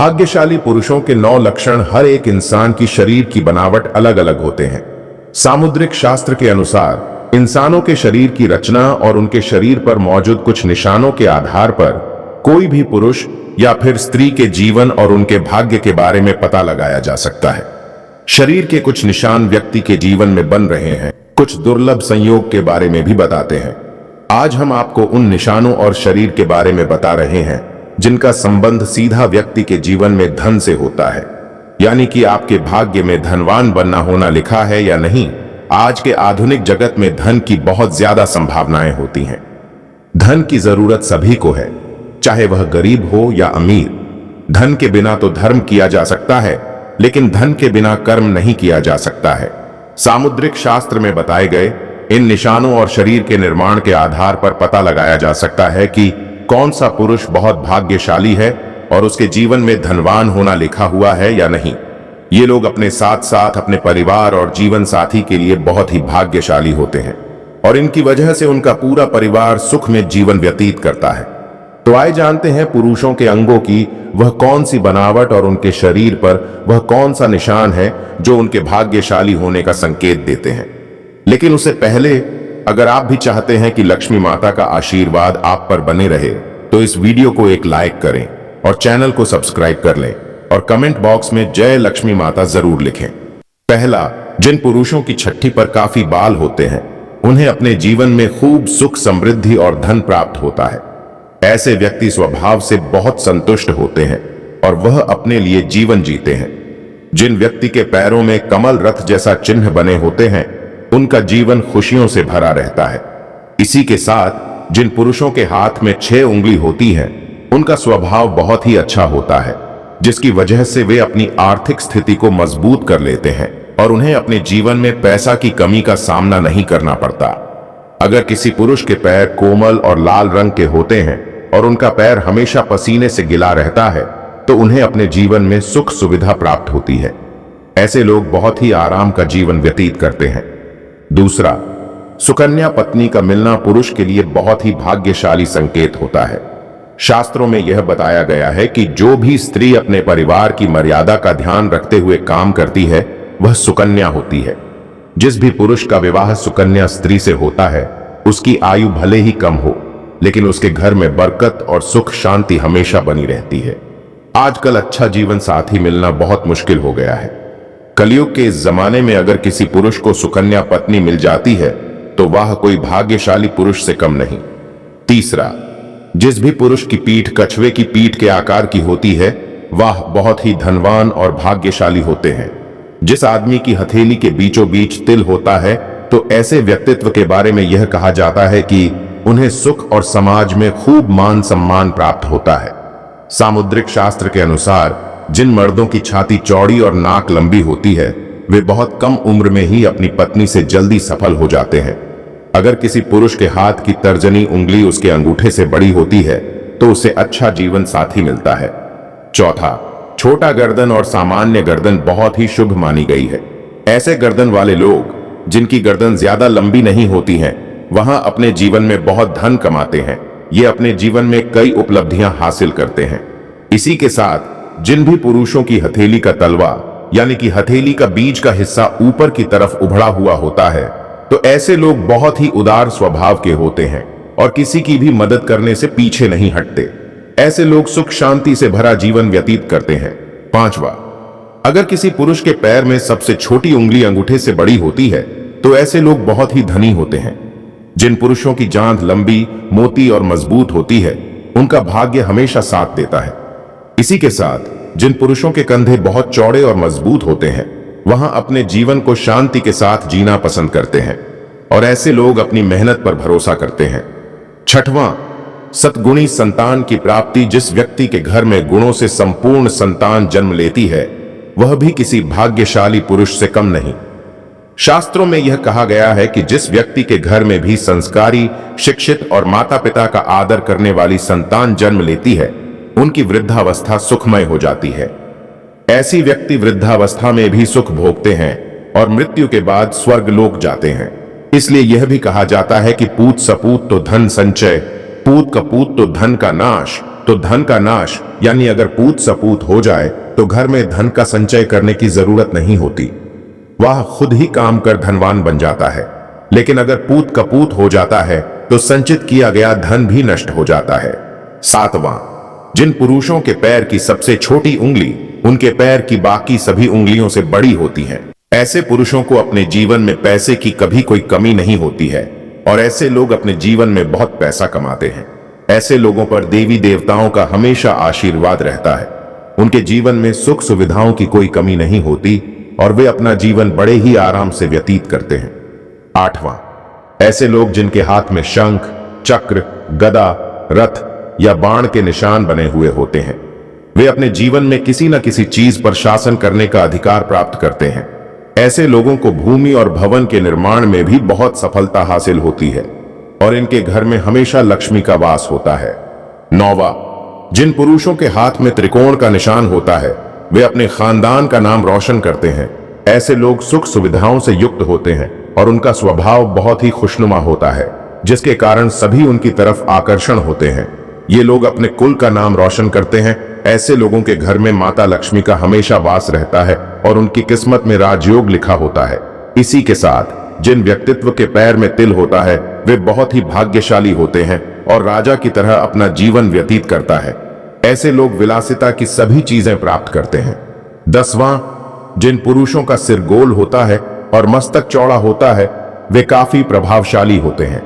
भाग्यशाली पुरुषों के 9 लक्षण। हर एक इंसान की शरीर की बनावट अलग अलग होते हैं। सामुद्रिक शास्त्र के अनुसार इंसानों के शरीर की रचना और उनके शरीर पर मौजूद कुछ निशानों के आधार पर कोई भी पुरुष या फिर स्त्री के जीवन और उनके भाग्य के बारे में पता लगाया जा सकता है। शरीर के कुछ निशान व्यक्ति के जीवन में बन रहे हैं, कुछ दुर्लभ संयोग के बारे में भी बताते हैं। आज हम आपको उन निशानों और शरीर के बारे में बता रहे हैं जिनका संबंध सीधा व्यक्ति के जीवन में धन से होता है, यानी कि आपके भाग्य में धनवान बनना होना लिखा है या नहीं। आज के आधुनिक जगत में धन की बहुत ज्यादा संभावनाएं होती हैं। धन की जरूरत सभी को है, चाहे वह गरीब हो या अमीर। धन के बिना तो धर्म किया जा सकता है, लेकिन धन के बिना कर्म नहीं किया जा सकता है। सामुद्रिक शास्त्र में बताए गए इन निशानों और शरीर के निर्माण के आधार पर पता लगाया जा सकता है कि कौन सा पुरुष बहुत भाग्यशाली है और उसके जीवन में धनवान होना लिखा हुआ है या नहीं। ये लोग अपने साथ साथ अपने परिवार और जीवन साथी के लिए बहुत ही भाग्यशाली होते हैं और इनकी वजह से उनका पूरा परिवार सुख में जीवन व्यतीत करता है। तो आइए जानते हैं पुरुषों के अंगों की वह कौन सी बनावट और उनके शरीर पर वह कौन सा निशान है जो उनके भाग्यशाली होने का संकेत देते हैं। लेकिन उससे पहले अगर आप भी चाहते हैं कि लक्ष्मी माता का आशीर्वाद आप पर बने रहे तो इस वीडियो को एक लाइक करें और चैनल को सब्सक्राइब कर लें और कमेंट बॉक्स में जय लक्ष्मी माता जरूर लिखें। पहला, जिन पुरुषों की छठी पर काफी बाल होते हैं उन्हें अपने जीवन में खूब सुख, समृद्धि और धन प्राप्त होता है। ऐसे व्यक्ति स्वभाव से बहुत संतुष्ट होते हैं और वह अपने लिए जीवन जीते हैं। जिन व्यक्ति के पैरों में कमल रथ जैसा चिन्ह बने होते हैं उनका जीवन खुशियों से भरा रहता है। इसी के साथ जिन पुरुषों के हाथ में 6 उंगली होती है उनका स्वभाव बहुत ही अच्छा होता है, जिसकी वजह से वे अपनी आर्थिक स्थिति को मजबूत कर लेते हैं और उन्हें अपने जीवन में पैसा की कमी का सामना नहीं करना पड़ता। अगर किसी पुरुष के पैर कोमल और लाल रंग के होते हैं और उनका पैर हमेशा पसीने से गिला रहता है तो उन्हें अपने जीवन में सुख सुविधा प्राप्त होती है। ऐसे लोग बहुत ही आराम का जीवन व्यतीत करते हैं। दूसरा, सुकन्या पत्नी का मिलना पुरुष के लिए बहुत ही भाग्यशाली संकेत होता है। शास्त्रों में यह बताया गया है कि जो भी स्त्री अपने परिवार की मर्यादा का ध्यान रखते हुए काम करती है वह सुकन्या होती है। जिस भी पुरुष का विवाह सुकन्या स्त्री से होता है उसकी आयु भले ही कम हो, लेकिन उसके घर में बरकत और सुख शांति हमेशा बनी रहती है। आजकल अच्छा जीवन साथी मिलना बहुत मुश्किल हो गया है। कलयुग के इस जमाने में अगर किसी पुरुष को सुकन्या पत्नी मिल जाती है तो वह कोई भाग्यशाली पुरुष से कम नहीं। तीसरा, जिस भी पुरुष की पीठ कछुए की पीठ के आकार की होती है वह बहुत ही धनवान और भाग्यशाली होते हैं। जिस आदमी की हथेली के बीचों बीच तिल होता है तो ऐसे व्यक्तित्व के बारे में यह कहा जाता है कि उन्हें सुख और समाज में खूब मान सम्मान प्राप्त होता है। सामुद्रिक शास्त्र के अनुसार जिन मर्दों की छाती चौड़ी और नाक लंबी होती है वे बहुत कम उम्र में ही अपनी पत्नी से जल्दी सफल हो जाते हैं। अगर किसी पुरुष के हाथ की तर्जनी उंगली उसके अंगूठे से बड़ी होती है तो उसे अच्छा जीवन साथी मिलता है। चौथा, छोटा गर्दन और सामान्य गर्दन बहुत ही शुभ मानी गई है। ऐसे गर्दन वाले लोग जिनकी गर्दन ज्यादा लंबी नहीं होती है वहां अपने जीवन में बहुत धन कमाते हैं। ये अपने जीवन में कई उपलब्धियां हासिल करते हैं। इसी के साथ जिन भी पुरुषों की हथेली का तलवा यानी कि हथेली का बीच का हिस्सा ऊपर की तरफ उभड़ा हुआ होता है तो ऐसे लोग बहुत ही उदार स्वभाव के होते हैं और किसी की भी मदद करने से पीछे नहीं हटते। ऐसे लोग सुख शांति से भरा जीवन व्यतीत करते हैं। पांचवा, अगर किसी पुरुष के पैर में सबसे छोटी उंगली अंगूठे से बड़ी होती है तो ऐसे लोग बहुत ही धनी होते हैं। जिन पुरुषों की जांघ लंबी, मोटी और मजबूत होती है उनका भाग्य हमेशा साथ देता है। इसी के साथ जिन पुरुषों के कंधे बहुत चौड़े और मजबूत होते हैं वहां अपने जीवन को शांति के साथ जीना पसंद करते हैं और ऐसे लोग अपनी मेहनत पर भरोसा करते हैं। छठवां, सतगुणी संतान की प्राप्ति। जिस व्यक्ति के घर में गुणों से संपूर्ण संतान जन्म लेती है वह भी किसी भाग्यशाली पुरुष से कम नहीं। शास्त्रों में यह कहा गया है कि जिस व्यक्ति के घर में भी संस्कारी, शिक्षित और माता पिता का आदर करने वाली संतान जन्म लेती है उनकी वृद्धावस्था सुखमय हो जाती है। ऐसी व्यक्ति वृद्धावस्था में भी सुख भोगते हैं और मृत्यु के बाद स्वर्गलोक जाते हैं। इसलिए यह भी कहा जाता है कि पूत सपूत तो धन संचय, पूत कपूत तो धन का नाश। तो धन का नाश, यानी अगर पूत सपूत हो जाए तो घर में धन का संचय करने की जरूरत नहीं होती, वह खुद ही काम कर धनवान बन जाता है। लेकिन अगर पूत कपूत हो जाता है तो संचित किया गया धन भी नष्ट हो जाता है। 7वां, जिन पुरुषों के पैर की सबसे छोटी उंगली उनके पैर की बाकी सभी उंगलियों से बड़ी होती है, ऐसे पुरुषों को अपने जीवन में पैसे की कभी कोई कमी नहीं होती है और ऐसे लोग अपने जीवन में बहुत पैसा कमाते हैं। ऐसे लोगों पर देवी देवताओं का हमेशा आशीर्वाद रहता है। उनके जीवन में सुख सुविधाओं की कोई कमी नहीं होती और वे अपना जीवन बड़े ही आराम से व्यतीत करते हैं। 8वां, ऐसे लोग जिनके हाथ में शंख, चक्र, गदा, रथ या बाण के निशान बने हुए होते हैं, वे अपने जीवन में किसी न किसी चीज पर शासन करने का अधिकार प्राप्त करते हैं। ऐसे लोगों को भूमि और भवन के निर्माण में भी बहुत सफलता हासिल होती है और इनके घर में हमेशा लक्ष्मी का वास होता है। 9वां, जिन पुरुषों के हाथ में त्रिकोण का निशान होता है वे अपने खानदान का नाम रोशन करते हैं। ऐसे लोग सुख सुविधाओं से युक्त होते हैं और उनका स्वभाव बहुत ही खुशनुमा होता है, जिसके कारण सभी उनकी तरफ आकर्षण होते हैं। ये लोग अपने कुल का नाम रोशन करते हैं। ऐसे लोगों के घर में माता लक्ष्मी का हमेशा वास रहता है और उनकी किस्मत में राजयोग लिखा होता है। इसी के साथ जिन व्यक्तित्व के पैर में तिल होता है वे बहुत ही भाग्यशाली होते हैं और राजा की तरह अपना जीवन व्यतीत करता है। ऐसे लोग विलासिता की सभी चीजें प्राप्त करते हैं। 10वां, जिन पुरुषों का सिर गोल होता है और मस्तक चौड़ा होता है वे काफी प्रभावशाली होते हैं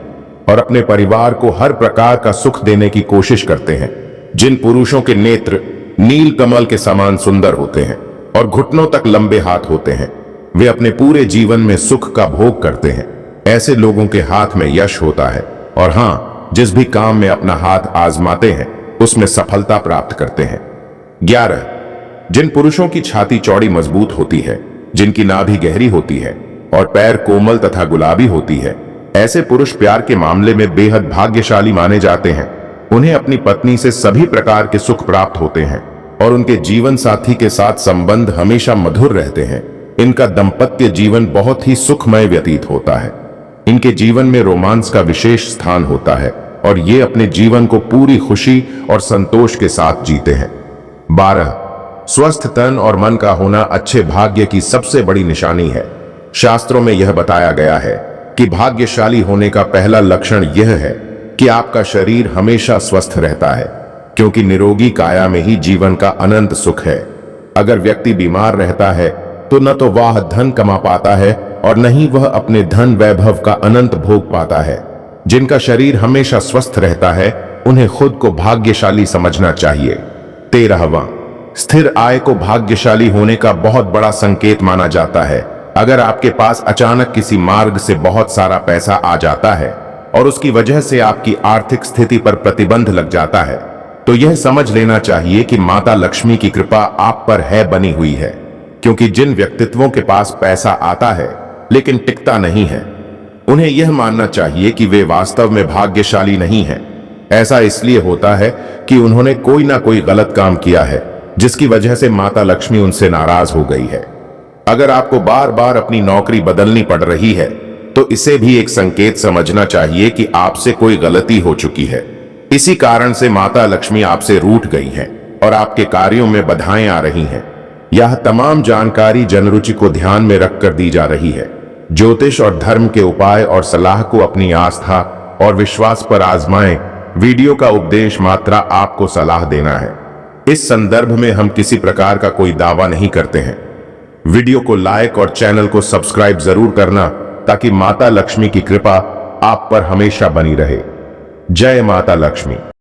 और अपने परिवार को हर प्रकार का सुख देने की कोशिश करते हैं। जिन पुरुषों के नेत्र नील कमल के समान सुंदर होते हैं और घुटनों तक लंबे हाथ होते हैं वे अपने पूरे जीवन में सुख का भोग करते हैं। ऐसे लोगों के हाथ में यश होता है और हाँ, जिस भी काम में अपना हाथ आजमाते हैं उसमें सफलता प्राप्त करते हैं। 11, जिन पुरुषों की छाती चौड़ी मजबूत होती है, जिनकी नाभि गहरी होती है और पैर कोमल तथा गुलाबी होती है, ऐसे पुरुष प्यार के मामले में बेहद भाग्यशाली माने जाते हैं। उन्हें अपनी पत्नी से सभी प्रकार के सुख प्राप्त होते हैं और उनके जीवन साथी के साथ संबंध हमेशा मधुर रहते हैं। इनका दाम्पत्य जीवन बहुत ही सुखमय व्यतीत होता है। इनके जीवन में रोमांस का विशेष स्थान होता है और ये अपने जीवन को पूरी खुशी और संतोष के साथ जीते हैं। 12, स्वस्थ तन और मन का होना अच्छे भाग्य की सबसे बड़ी निशानी है। शास्त्रों में यह बताया गया है कि भाग्यशाली होने का पहला लक्षण यह है कि आपका शरीर हमेशा स्वस्थ रहता है, क्योंकि निरोगी काया में ही जीवन का अनंत सुख है। अगर व्यक्ति बीमार रहता है तो न तो वह धन कमा पाता है और न ही वह अपने धन वैभव का अनंत भोग पाता है। जिनका शरीर हमेशा स्वस्थ रहता है उन्हें खुद को भाग्यशाली समझना चाहिए। 13वां, स्थिर आय को भाग्यशाली होने का बहुत बड़ा संकेत माना जाता है। अगर आपके पास अचानक किसी मार्ग से बहुत सारा पैसा आ जाता है और उसकी वजह से आपकी आर्थिक स्थिति पर प्रतिबंध लग जाता है तो यह समझ लेना चाहिए कि माता लक्ष्मी की कृपा आप पर है बनी हुई है। क्योंकि जिन व्यक्तित्वों के पास पैसा आता है लेकिन टिकता नहीं है, उन्हें यह मानना चाहिए कि वे वास्तव में भाग्यशाली नहीं हैं। ऐसा इसलिए होता है कि उन्होंने कोई ना कोई गलत काम किया है जिसकी वजह से माता लक्ष्मी उनसे नाराज हो गई है। अगर आपको बार बार अपनी नौकरी बदलनी पड़ रही है तो इसे भी एक संकेत समझना चाहिए कि आपसे कोई गलती हो चुकी है। इसी कारण से माता लक्ष्मी आपसे रूठ गई हैं और आपके कार्यों में बाधाएं आ रही हैं। यह तमाम जानकारी जनरुचि को ध्यान में रखकर दी जा रही है। ज्योतिष और धर्म के उपाय और सलाह को अपनी आस्था और विश्वास पर आजमाएं। वीडियो का उपदेश मात्र आपको सलाह देना है। इस संदर्भ में हम किसी प्रकार का कोई दावा नहीं करते हैं। वीडियो को लाइक और चैनल को सब्सक्राइब जरूर करना ताकि माता लक्ष्मी की कृपा आप पर हमेशा बनी रहे। जय माता लक्ष्मी।